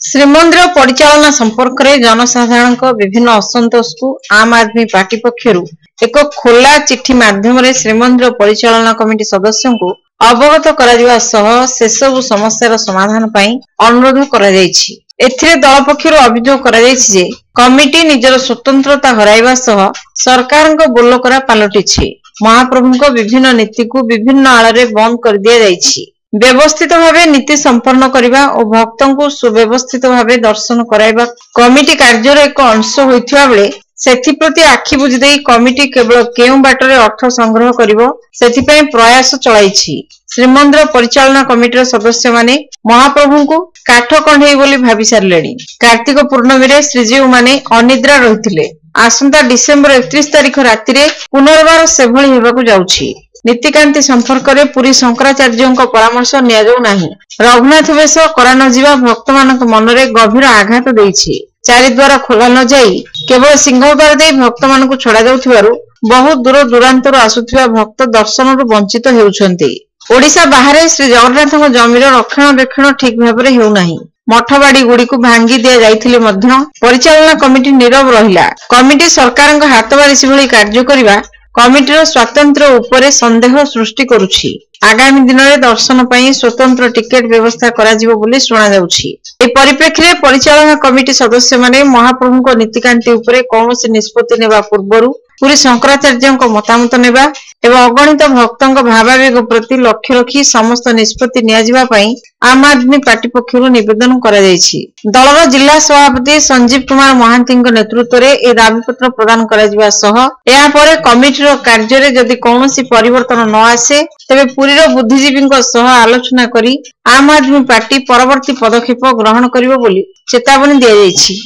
श्रीमंदिर परिचालना संपर्क में जनसाधारण विभिन्न असंतोष को आम आदमी पार्टी पक्षर एक खोला चिठी माध्यम श्रीमंदिर परिचालना कमिटी सदस्यों को अवगत से सबु समस्यार समाधान अनुरोध दल पक्षर अभियोग कमिटी निजर स्वतंत्रता हराइवा सरकार बोलकरा पलटि महाप्रभु विभिन्न नीति को विभिन्न आड़ बंद कर दि जाइछि। व्यवस्थित भावे नीति संपन्न करने और भक्तों को सुव्यवस्थित भावे दर्शन कराइबा कमिटी कार्यर एक अंश होइथिबा बेले सेथिप्रति आखि बुझी कमिटी केवल केउ बाटरे अर्थ संग्रह करिवो सेथिपई प्रयास चलाइछि। श्रीमंदिर परिचालना कमिटीर सदस्य माने महाप्रभु को काठ कंढेई बोली भाबी सारलेणी। कार्तिक पूर्णमी रे श्रीजीव माने अनिद्रा रहिथिले। आसंता डिसेंबर 31 तारिख राति रे पुनर्बार सेभଳି हेबाकू जाउछि। नीतिकांति संपर्क में पुरी शंकराचार्यों परामर्श नि रघुनाथ बेश करा न जिबा भक्त मानक मनरे गभीर आघात देइछि। चारिद्वार खोला न जाई केवल सिंहद्वार दे भक्त मानक छड़ा जाउथिबारु बहुत दूर दूरांतर आसुथिबा भक्त दर्शन वंचित हेउछन्ति। ओडिशा बाहर श्री जगन्नाथ जमीर रक्षणाबेक्षण ठीक भाव में हेउनाही। मठबाड़ी गुड़ी को भांगी दिया जाइथिले मध्य परिचालना कमिटी नीरव रहिला। कमिटी सरकार हाथ बारिश भली कार्य करिबा कमिटीर स्वातंत्र उपरे संदेह सृष्टि करुछि। आगामी दिन में दर्शन पई स्वतंत्र टिकेट व्यवस्था करा जिवो बोली सुना जाउछि। ए परिप्रेक्षी रे परिचालना कमिटी सदस्य माने महाप्रभु को नीतिकांति उपरे कौनसी निष्पत्ति नेबा पूर्वरु पुरी शंकराचार्यों मतामत नेबा एवं अगणित भक्तों भावावेग प्रति लक्ष्य रखी समस्त निष्पत्ति नियाजिबा पई आम आदमी पार्टी पक्षरु निवेदन करा जायछि। दलर जिला सभापति संजीव कुमार महांती नेतृत्व में ए दाबीपत्र प्रदान करा जिबा सह एहा परे कमिटीर कार्य रे जदि कौनसी परिवर्तन न आसे तेबे पुरीर बुद्धिजीवी सह आलोचना करी आम आदमी पार्टी परवर्ती पदक्षेप ग्रहण करिवो बोली चेतावनी दिया जायछि।